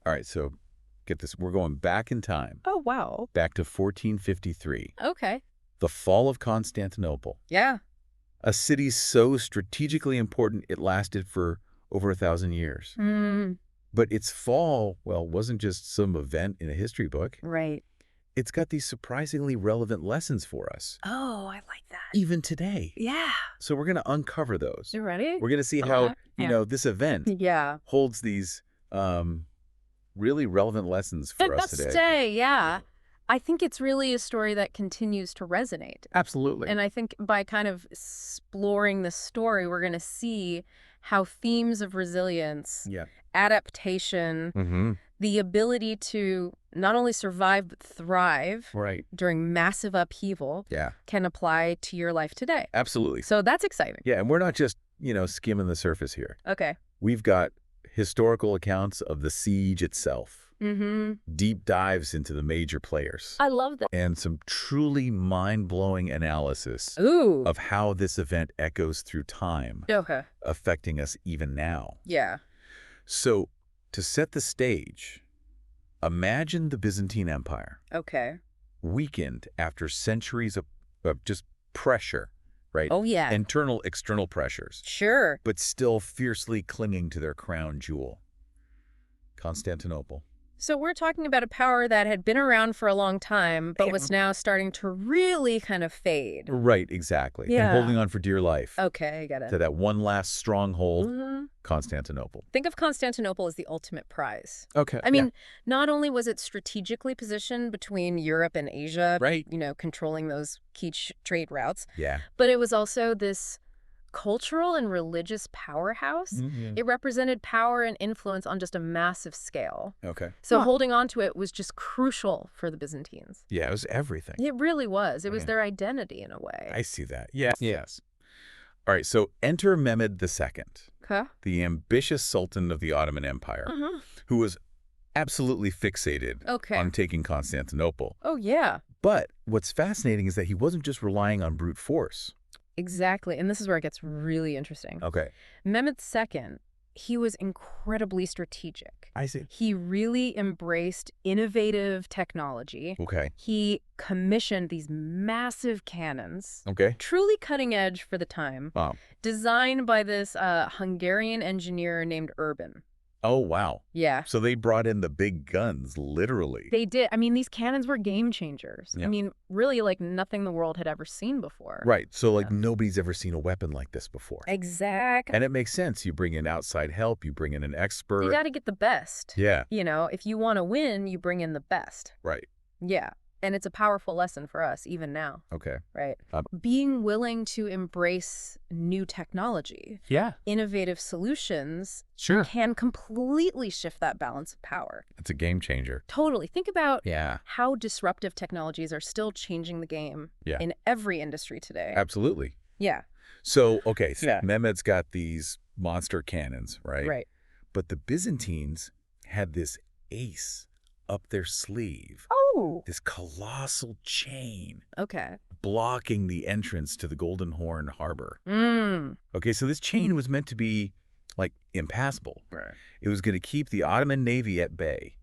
All right, so get this. We're going back in time. Oh, wow. Back to 1453. Okay. The fall of Constantinople. Yeah. A city so strategically important it lasted for over 1,000 years. Mm, But its fall, well, wasn't just some event in a history book. right. It's got these surprisingly relevant lessons for us, Oh, I like that. even today. Yeah. So we're going to uncover those. You ready? We're going to see how, Yeah. this event Yeah. holds these really relevant lessons for us today. Yeah. I think it's really a story that continues to resonate. Absolutely. And I think by kind of exploring the story, we're going to see how themes of resilience, Yeah. adaptation, Mm-hmm. the ability to not only survive but thrive Right. during massive upheaval Yeah. can apply to your life today. Absolutely. So that's exciting. Yeah, and we're not just, skimming the surface here. Okay. We've got historical accounts of the siege itself, Mm-hmm. deep dives into the major players, I love that. and some truly mind-blowing analysis Ooh. of how this event echoes through time, Okay. affecting us even now. Yeah. So, to set the stage, imagine the Byzantine Empire, Okay. weakened after centuries of just pressure, right? Oh, yeah. Internal, external pressures, Sure. but still fiercely clinging to their crown jewel, Constantinople. So we're talking about a power that had been around for a long time, but was now starting to really kind of fade. Right, exactly. Yeah. And holding on for dear life Okay, I get to it. that one last stronghold, Mhm. Constantinople. Think of Constantinople as the ultimate prize. Okay. I mean, not only was it strategically positioned between Europe and Asia, Right. Controlling those key trade routes, Yeah. but it was also this cultural and religious powerhouse. Mm-hmm. It represented power and influence on just a massive scale. Okay. So holding on to it was just crucial for the Byzantines. Yeah, it was everything. It really was. It was Yeah. their identity in a way. I see that. Yes. Yes. All right, so enter Mehmed II, Okay. the ambitious sultan of the Ottoman Empire, Uh-huh. who was absolutely fixated Okay. on taking Constantinople. Oh, yeah. But what's fascinating is that he wasn't just relying on brute force. Exactly. And this is where it gets really interesting. Okay. Mehmed II, he was incredibly strategic. I see. He really embraced innovative technology. Okay. He commissioned these massive cannons, Okay. truly cutting edge for the time, Wow. designed by this Hungarian engineer named Urban. Oh, wow. Yeah. So they brought in the big guns, literally. They did. I mean, these cannons were game changers. Yeah. I mean, really like nothing the world had ever seen before. Right. So, Yeah. nobody's ever seen a weapon like this before. Exactly. And it makes sense. You bring in outside help. You bring in an expert. You got to get the best. Yeah. If you want to win, you bring in the best. Right. Yeah. And it's a powerful lesson for us even now, Okay. right? Um, Being willing to embrace new technology, Yeah. innovative solutions Sure. can completely shift that balance of power. It's a game changer. Totally. Think about Yeah. how disruptive technologies are still changing the game Yeah. in every industry today. Absolutely. Yeah. So, okay. So Yeah. Mehmed's got these monster cannons, right? Right. But the Byzantines had this ace up their sleeve. Oh. This colossal chain Okay. blocking the entrance to the Golden Horn Harbor. Mm. Okay, so this chain was meant to be, impassable. Right. It was going to keep the Ottoman Navy at bay.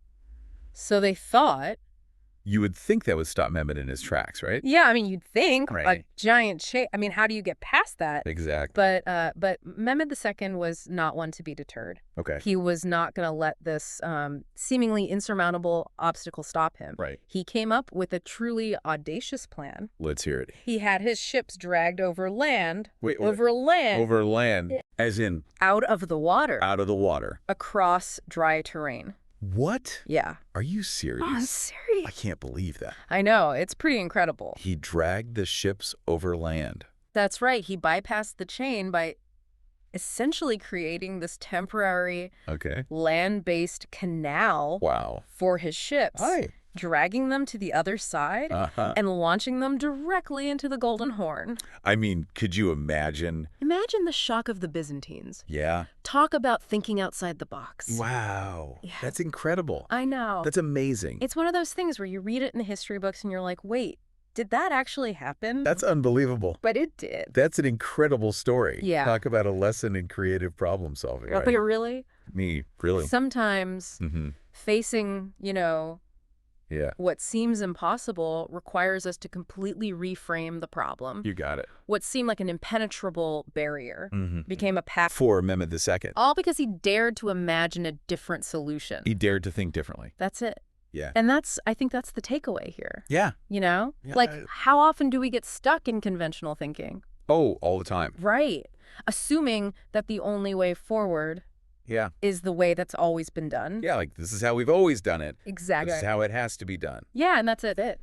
So they thought, You would think that would stop Mehmed in his tracks, right? yeah, I mean, you'd think Right. a giant chain. I mean, how do you get past that? Exactly. But Mehmed II was not one to be deterred. Okay. He was not going to let this seemingly insurmountable obstacle stop him. Right. He came up with a truly audacious plan. Let's hear it. He had his ships dragged over land, Wait, over land, over land, as in out of the water, out of the water. across dry terrain. What? Yeah. Are you serious? Oh, I'm serious. I can't believe that. I know. It's pretty incredible. He dragged the ships over land. That's right. He bypassed the chain by essentially creating this temporary Okay. land-based canal Wow. for his ships, Hi. dragging them to the other side Uh-huh. and launching them directly into the Golden Horn. I mean, could you imagine? Imagine the shock of the Byzantines. Yeah. Talk about thinking outside the box. Wow. Yeah. That's incredible. I know. That's amazing. It's one of those things where you read it in the history books and you're like, wait, did that actually happen? That's unbelievable. But it did. That's an incredible story. Yeah. Talk about a lesson in creative problem solving. But Right? really? Me, really. Sometimes Mm-hmm. Facing, Yeah. what seems impossible requires us to completely reframe the problem. You got it. What seemed like an impenetrable barrier became a path. For Mehmed II. All because he dared to imagine a different solution. He dared to think differently. That's it. Yeah. And I think that's the takeaway here. Yeah. Yeah, Like, how often do we get stuck in conventional thinking? oh, all the time. Right. Assuming that the only way forward Yeah. is the way that's always been done. Yeah, like, this is how we've always done it. Exactly. This is how it has to be done. Yeah, and that's it.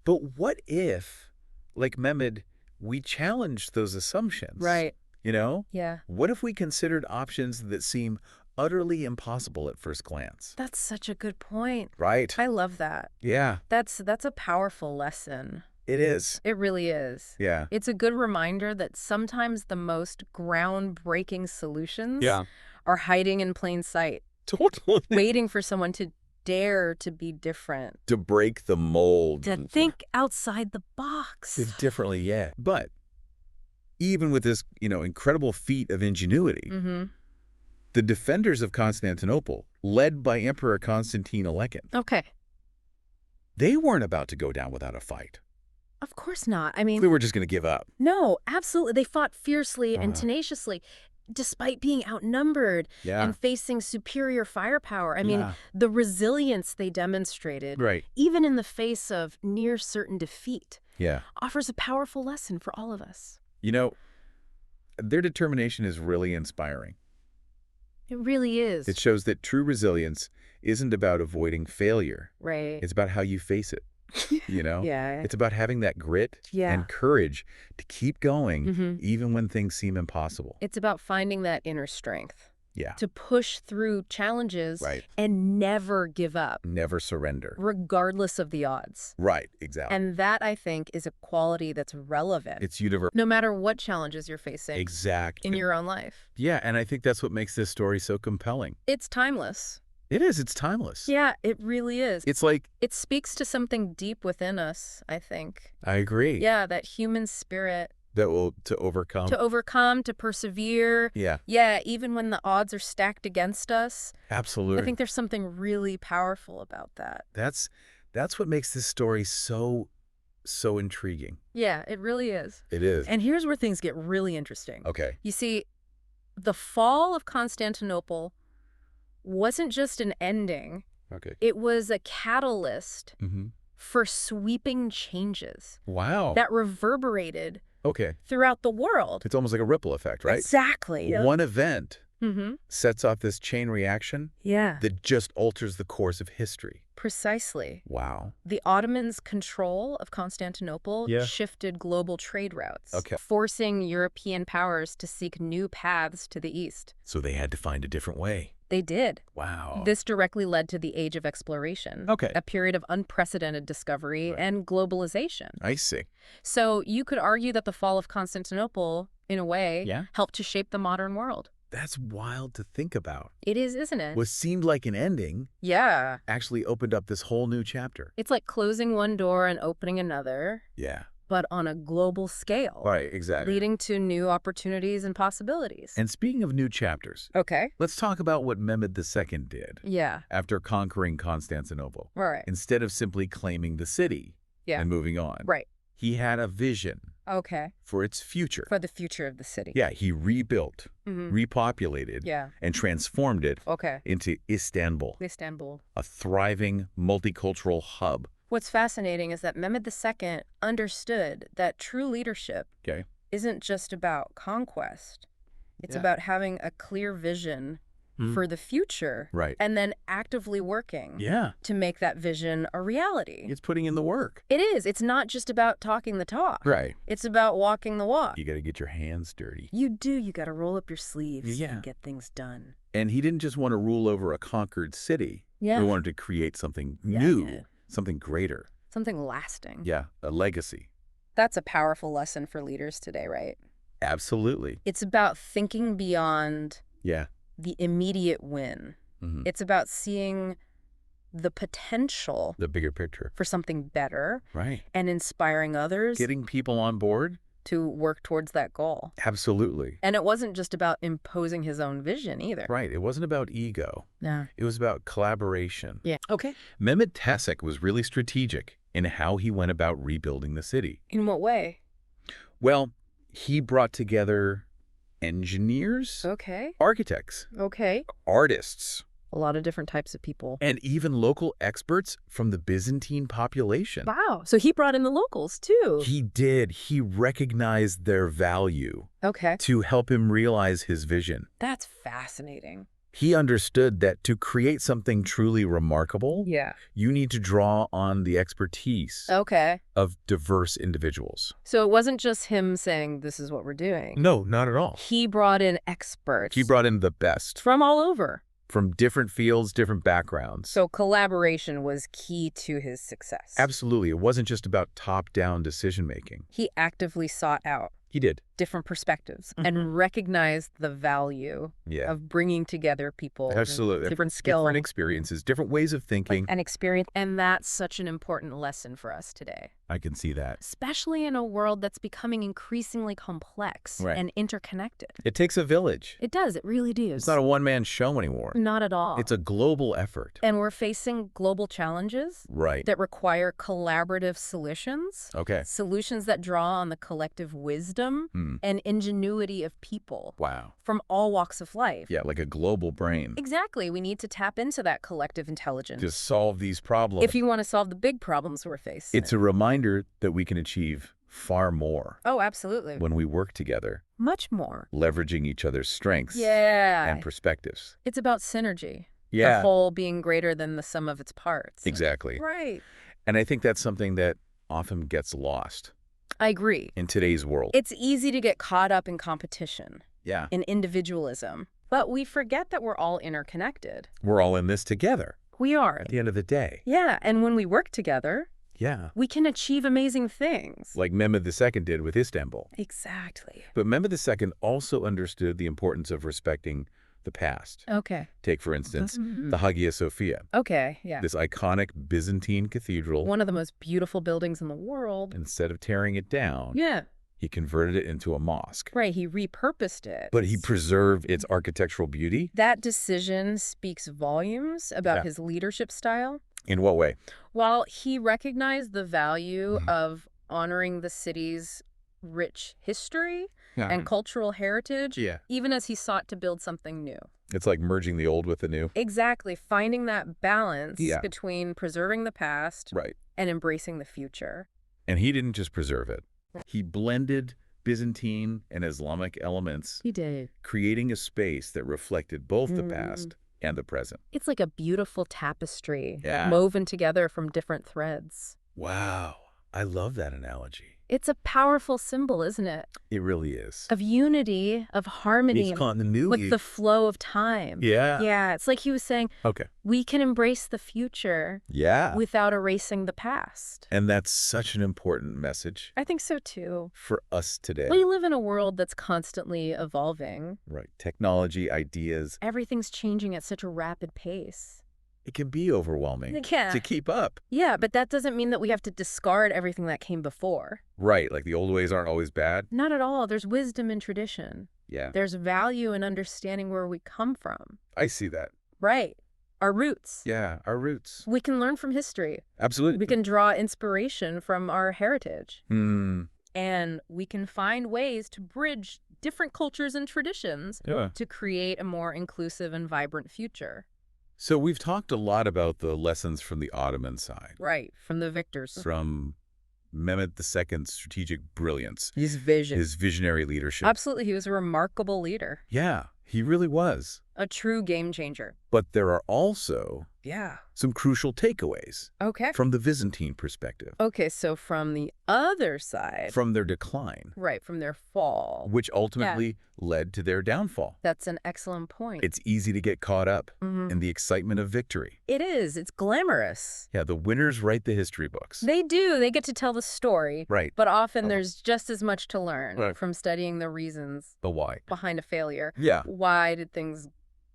But what if, like Mehmed, we challenged those assumptions? Right. Yeah. What if we considered options that seem utterly impossible at first glance? That's such a good point. Right? I love that. Yeah. That's a powerful lesson. It is. It really is. Yeah. It's a good reminder that sometimes the most groundbreaking solutions are hiding in plain sight, Totally. waiting for someone to dare to be different, To break the mold. to think outside the box. Differently, yeah. But even with this, incredible feat of ingenuity, the defenders of Constantinople, led by Emperor Constantine II, Okay. they weren't about to go down without a fight. Of course not. I They mean, were just going to give up. no, absolutely. They fought fiercely and tenaciously, despite being outnumbered Yeah. and facing superior firepower. I mean, Yeah. the resilience they demonstrated, Right. even in the face of near certain defeat, Yeah. offers a powerful lesson for all of us. Their determination is really inspiring. It really is. It shows that true resilience isn't about avoiding failure. Right. It's about how you face it, Yeah. It's about having that grit Yeah. and courage to keep going even when things seem impossible. It's about finding that inner strength Yeah. to push through challenges Right. and never give up, Never surrender. regardless of the odds. Right. Exactly. And that, I think, is a quality that's relevant, It's universal. no matter what challenges you're facing Exactly. in your own life. Yeah, and I think that's what makes this story so compelling. It's timeless. It is. It's timeless. Yeah, it really is. It's like, It speaks to something deep within us, I think. I agree. Yeah, that human spirit That will, to overcome. to overcome, to persevere. Yeah, Yeah, even when the odds are stacked against us. absolutely. I think there's something really powerful about that. That's what makes this story so intriguing. Yeah, it really is. It is. And here's where things get really interesting. Okay. You see, the fall of Constantinople wasn't just an ending. Okay. It was a catalyst Mm-hmm. for sweeping changes Wow. that reverberated Okay. throughout the world. It's almost like a ripple effect, right? Exactly. One event Mm-hmm. sets off this chain reaction Yeah, that just alters the course of history. precisely. Wow. The Ottomans' control of Constantinople Yeah. shifted global trade routes, Okay. forcing European powers to seek new paths to the east. So they had to find a different way. They did. Wow. This directly led to the Age of Exploration, Okay. a period of unprecedented discovery Right. and globalization. I see. So you could argue that the fall of Constantinople, in a way, Yeah. helped to shape the modern world. That's wild to think about. It is, isn't it? What seemed like an ending Yeah. actually opened up this whole new chapter. It's like closing one door and opening another, Yeah. but on a global scale, Right, exactly. leading to new opportunities and possibilities. And speaking of new chapters, Okay. let's talk about what Mehmed II did Yeah. after conquering Constantinople. All right. Instead of simply claiming the city Yeah. and moving on, Right. he had a vision Okay. for its future. For the future of the city. Yeah, he rebuilt, Mhm. repopulated, Yeah. and transformed it Okay. into Istanbul, Istanbul. a thriving multicultural hub. What's fascinating is that Mehmed II understood that true leadership Okay. isn't just about conquest. It's Yeah. about having a clear vision Mm. for the future Right. and then actively working Yeah. to make that vision a reality. It's putting in the work. It is. It's not just about talking the talk. Right. It's about walking the walk. You got to get your hands dirty. You do. You got to roll up your sleeves Yeah. and get things done. And he didn't just want to rule over a conquered city. Yeah. He wanted to create something Yeah, new, yeah. something greater. Something lasting. Yeah, a legacy. That's a powerful lesson for leaders today, right? Absolutely. It's about thinking beyond Yeah. the immediate win. Mhm. It's about seeing the potential The bigger picture. for something better Right. and inspiring others. Getting people on board to work towards that goal. Absolutely. And it wasn't just about imposing his own vision either. Right. It wasn't about ego. No. It was about collaboration. Yeah. Okay. Mehmed Tasek was really strategic in how he went about rebuilding the city. In what way? Well, he brought together engineers, Okay. architects, Okay. artists, A lot of different types of people. and even local experts from the Byzantine population. Wow. So he brought in the locals too. He did. He recognized their value Okay. to help him realize his vision. That's fascinating. He understood that to create something truly remarkable, Yeah. you need to draw on the expertise Okay. of diverse individuals. So it wasn't just him saying, this is what we're doing. No, not at all. He brought in experts. He brought in the best from all over. from different fields, different backgrounds. So collaboration was key to his success. Absolutely. It wasn't just about top-down decision-making. He actively sought out He did. different perspectives and recognized the value Yeah. of bringing together people with Absolutely. different skills Different experiences, different ways of thinking. and experience. And that's such an important lesson for us today, I can see that. especially in a world that's becoming increasingly complex Right. and interconnected. It takes a village. It does. It really does. It's not a one-man show anymore. Not at all. It's a global effort. And we're facing global challenges Right. that require collaborative solutions. Okay. Solutions that draw on the collective wisdom and ingenuity of people Wow. from all walks of life. Yeah, like a global brain. Exactly. We need to tap into that collective intelligence To solve these problems. if you want to solve the big problems we're facing. It's a reminder that we can achieve far more Oh, absolutely. when we work together, Much more. leveraging each other's strengths Yeah. and perspectives. It's about synergy. Yeah. The whole being greater than the sum of its parts. Exactly. Right. And I think that's something that often gets lost I agree. in today's world. It's easy to get caught up in competition, Yeah. in individualism, but we forget that we're all interconnected. We're all in this together We are. at the end of the day. Yeah, and when we work together, Yeah. we can achieve amazing things. Like Mehmed II did with Istanbul. Exactly. But Mehmed II also understood the importance of respecting the past. Okay. Take, for instance, the Hagia Sophia, Okay, yeah. this iconic Byzantine cathedral. One of the most beautiful buildings in the world. Instead of tearing it down, Yeah. he converted it into a mosque. Right, he repurposed it. But he preserved its architectural beauty. That decision speaks volumes about Yeah. his leadership style. In what way? While he recognized the value of honoring the city's rich history and cultural heritage, Yeah. even as he sought to build something new. It's like merging the old with the new. Exactly, finding that balance Yeah. between preserving the past Right. and embracing the future. And he didn't just preserve it. He blended Byzantine and Islamic elements, He did. creating a space that reflected both the past and the present. It's like a beautiful tapestry, Yeah. woven together from different threads. Wow. I love that analogy. It's a powerful symbol, isn't it? It really is. Of unity, of harmony, It's continuity. with the flow of time. Yeah. Yeah, it's like he was saying, Okay. we can embrace the future Yeah. without erasing the past. And that's such an important message I think so too. for us today. We live in a world that's constantly evolving. Right. Technology, ideas. Everything's changing at such a rapid pace. It can be overwhelming Yeah. to keep up. Yeah, but that doesn't mean that we have to discard everything that came before. Right. Like the old ways aren't always bad. Not at all. There's wisdom in tradition. Yeah. There's value in understanding where we come from. I see that. Right. Our roots. Yeah. Our roots. We can learn from history. Absolutely. We can draw inspiration from our heritage. Hmm. And we can find ways to bridge different cultures and traditions Yeah. to create a more inclusive and vibrant future. So we've talked a lot about the lessons from the Ottoman side, Right. From the victors. from Mehmed II's strategic brilliance, His vision. his visionary leadership. Absolutely. He was a remarkable leader. Yeah, he really was. A true game changer. But there are also Yeah. some crucial takeaways Okay. from the Byzantine perspective, Okay, so from the other side. from their decline, Right, from their fall. which ultimately led to their downfall. That's an excellent point. It's easy to get caught up Mhm. in the excitement of victory. It is. It's glamorous. Yeah, the winners write the history books. They do. They get to tell the story. Right. But often there's just as much to learn Right. from studying the reasons The why. behind a failure. Yeah. Why did things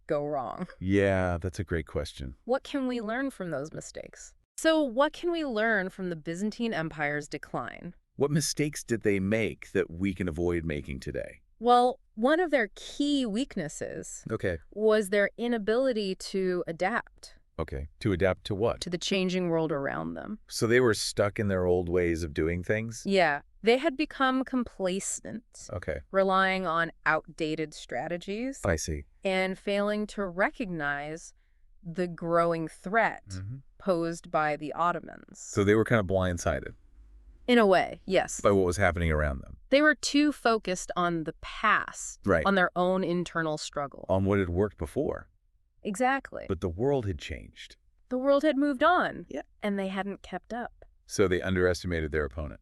go wrong? Yeah, that's a great question. What can we learn from those mistakes? So what can we learn from the Byzantine Empire's decline? What mistakes did they make that we can avoid making today? Well, one of their key weaknesses Okay. was their inability to adapt Okay. To adapt to what? to the changing world around them. So they were stuck in their old ways of doing things? Yeah, they had become complacent, Okay. relying on outdated strategies I see. and failing to recognize the growing threat posed by the Ottomans. So they were kind of blindsided In a way, yes. by what was happening around them. They were too focused on the past, Right. on their own internal struggle. On what had worked before. Exactly. But the world had changed. The world had moved on. Yeah. And they hadn't kept up. So they underestimated their opponent.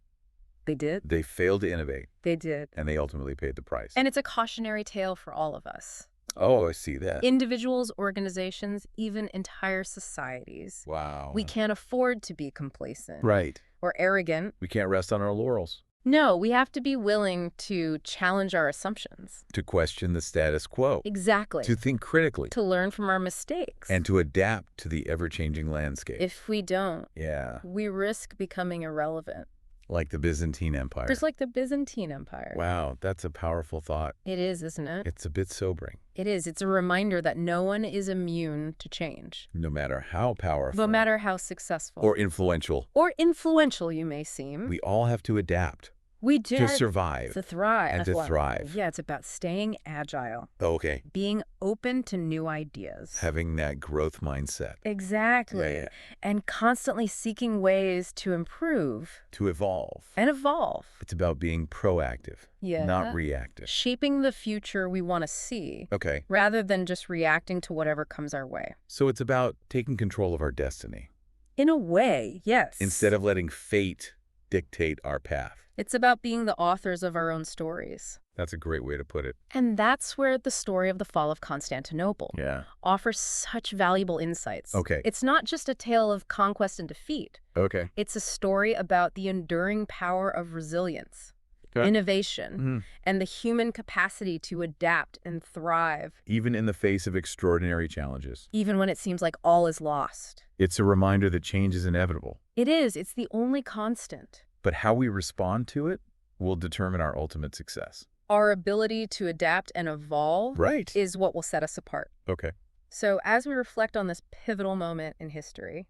They did. They failed to innovate. They did. And they ultimately paid the price. And it's a cautionary tale for all of us. Oh, I see that. Individuals, organizations, even entire societies. Wow. We can't afford to be complacent. Right. Or arrogant. We can't rest on our laurels. No, we have to be willing to challenge our assumptions. To question the status quo. Exactly. To think critically. To learn from our mistakes. And to adapt to the ever-changing landscape. If we don't, Yeah. we risk becoming irrelevant. Like the Byzantine Empire. Just like the Byzantine Empire. Wow, that's a powerful thought. It is, isn't it? It's a bit sobering. It is. It's a reminder that no one is immune to change. No matter how powerful. No matter how successful. Or influential. Or influential you may seem. We all have to adapt. We do. To survive. To thrive. And to thrive. Yeah, it's about staying agile. Okay. Being open to new ideas. Having that growth mindset. Exactly. Yeah. And constantly seeking ways to improve. To evolve. And evolve. It's about being proactive. Yeah. Not reactive. Shaping the future we want to see. Okay. Rather than just reacting to whatever comes our way. So it's about taking control of our destiny. In a way, yes. Instead of letting fate dictate our path. It's about being the authors of our own stories. That's a great way to put it. And that's where the story of the Fall of Constantinople offers such valuable insights. Okay. It's not just a tale of conquest and defeat. Okay. It's a story about the enduring power of resilience, innovation, and the human capacity to adapt and thrive. Even in the face of extraordinary challenges. Even when it seems like all is lost. It's a reminder that change is inevitable. It is. It's the only constant. But how we respond to it will determine our ultimate success. Our ability to adapt and evolve is what will set us apart. Okay. So as we reflect on this pivotal moment in history,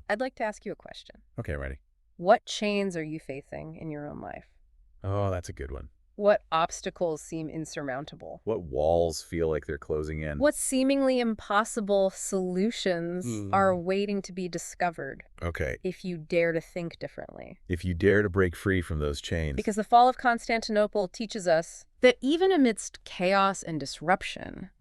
I'd like to ask you a question. Okay, ready. What chains are you facing in your own life? Oh, that's a good one. What obstacles seem insurmountable? What walls feel like they're closing in? What seemingly impossible solutions are waiting to be discovered? Okay. If you dare to think differently. If you dare to break free from those chains. Because the Fall of Constantinople teaches us that even amidst chaos and disruption,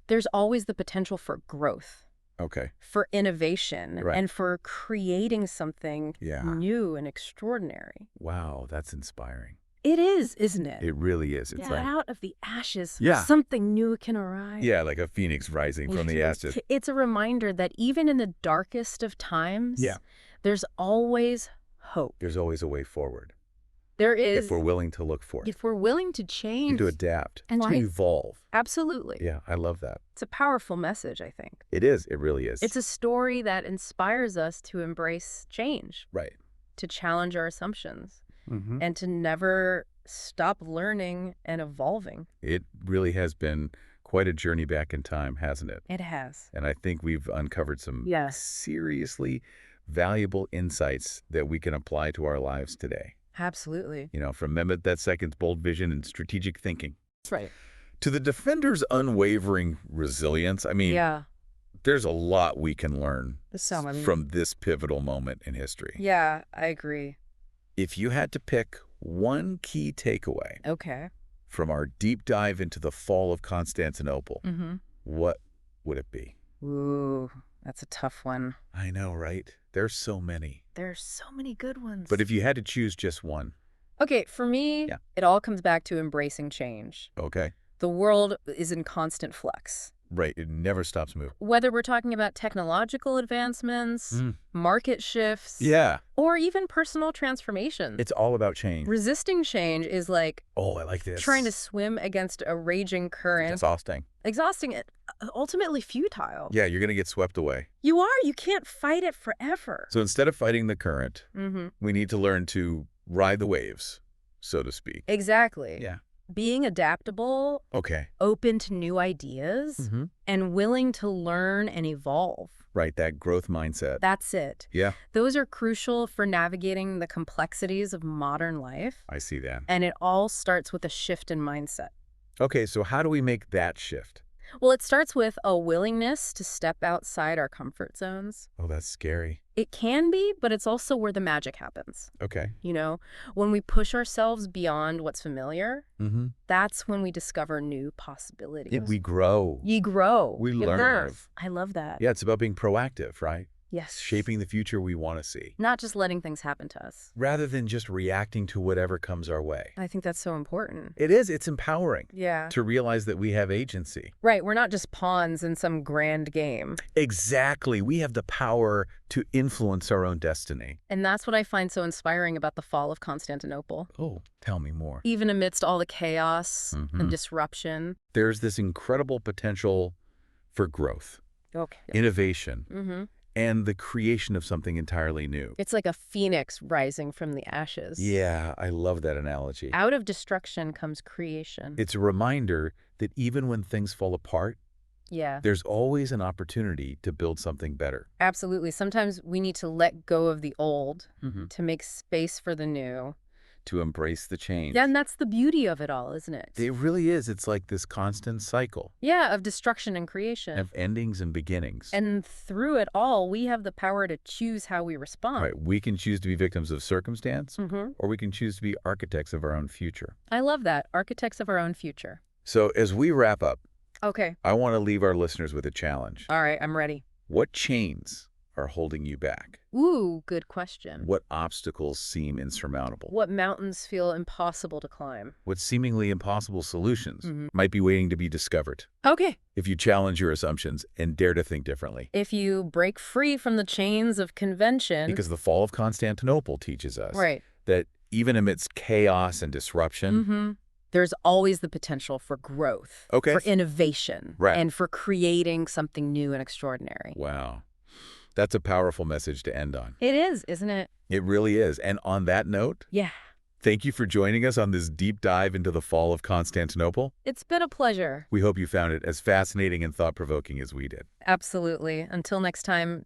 there's always the potential for growth. Okay. For innovation. And for creating something new and extraordinary. Wow, that's inspiring. It is, isn't it? It really is. It's like out of the ashes, Yeah. something new can arise. Yeah, like a phoenix rising from the ashes. It's a reminder that even in the darkest of times, there's always hope. There's always a way forward. There is. If we're willing to look for it. If we're willing to change. And to adapt. And to evolve. Absolutely. Yeah, I love that. It's a powerful message, I think. It is. It really is. It's a story that inspires us to embrace change. Right. To challenge our assumptions. And to never stop learning and evolving. It really has been quite a journey back in time, hasn't it? It has. And I think we've uncovered some seriously valuable insights that we can apply to our lives today. Absolutely. You know, from Mehmet II's bold vision and strategic thinking. That's right. To the defender's unwavering resilience. I mean, there's a lot we can learn from this pivotal moment in history. Yeah, I agree. If you had to pick one key takeaway from our deep dive into the Fall of Constantinople, what would it be? Ooh, that's a tough one. I know, right? There's so many. There's so many good ones. But if you had to choose just one. Okay, for me, it all comes back to embracing change. Okay. The world is in constant flux. Right. It never stops moving. Whether we're talking about technological advancements, market shifts, or even personal transformations. It's all about change. Resisting change is like, oh, I like this. Trying to swim against a raging current. Exhausting. Exhausting, ultimately futile. Yeah, you're going to get swept away. You are. You can't fight it forever. So instead of fighting the current, we need to learn to ride the waves. so to speak. Exactly. Yeah. Being adaptable, Okay. open to new ideas, and willing to learn and evolve. Right, that growth mindset. That's it. Yeah, Those are crucial for navigating the complexities of modern life, I see that. and it all starts with a shift in mindset. Okay, so how do we make that shift? Well, it starts with a willingness to step outside our comfort zones. Oh, that's scary. It can be, but it's also where the magic happens. Okay. You know, when we push ourselves beyond what's familiar, that's when we discover new possibilities. Yeah, we grow. You grow. We You learn. I love that. Yeah, it's about being proactive, right? Yes. Shaping the future we want to see. Not just letting things happen to us. Rather than just reacting to whatever comes our way. I think that's so important. It is. It's empowering. Yeah. To realize that we have agency. Right. We're not just pawns in some grand game. Exactly. We have the power to influence our own destiny. And that's what I find so inspiring about the fall of Constantinople. Oh, tell me more. Even amidst all the chaos and disruption. There's this incredible potential for growth, innovation, and the creation of something entirely new. It's like a phoenix rising from the ashes. Yeah, I love that analogy. Out of destruction comes creation. It's a reminder that even when things fall apart, there's always an opportunity to build something better. Absolutely. Sometimes we need to let go of the old to make space for the new. To embrace the change. Yeah, and that's the beauty of it all, isn't it? It really is. It's like this constant cycle. Yeah, of destruction and creation. Of endings and beginnings. And through it all, we have the power to choose how we respond. Right. We can choose to be victims of circumstance, or we can choose to be architects of our own future. I love that. Architects of our own future. So as we wrap up, I want to leave our listeners with a challenge. All right, I'm ready. What chains are holding you back? Ooh, good question. What obstacles seem insurmountable? What mountains feel impossible to climb? What seemingly impossible solutions might be waiting to be discovered? Okay. If you challenge your assumptions and dare to think differently. If you break free from the chains of convention. Because the fall of Constantinople teaches us that even amidst chaos and disruption, there's always the potential for growth, for innovation, and for creating something new and extraordinary. Wow. That's a powerful message to end on. It is, isn't it? It really is. And on that note, thank you for joining us on this deep dive into the fall of Constantinople. It's been a pleasure. We hope you found it as fascinating and thought-provoking as we did. Absolutely. Until next time.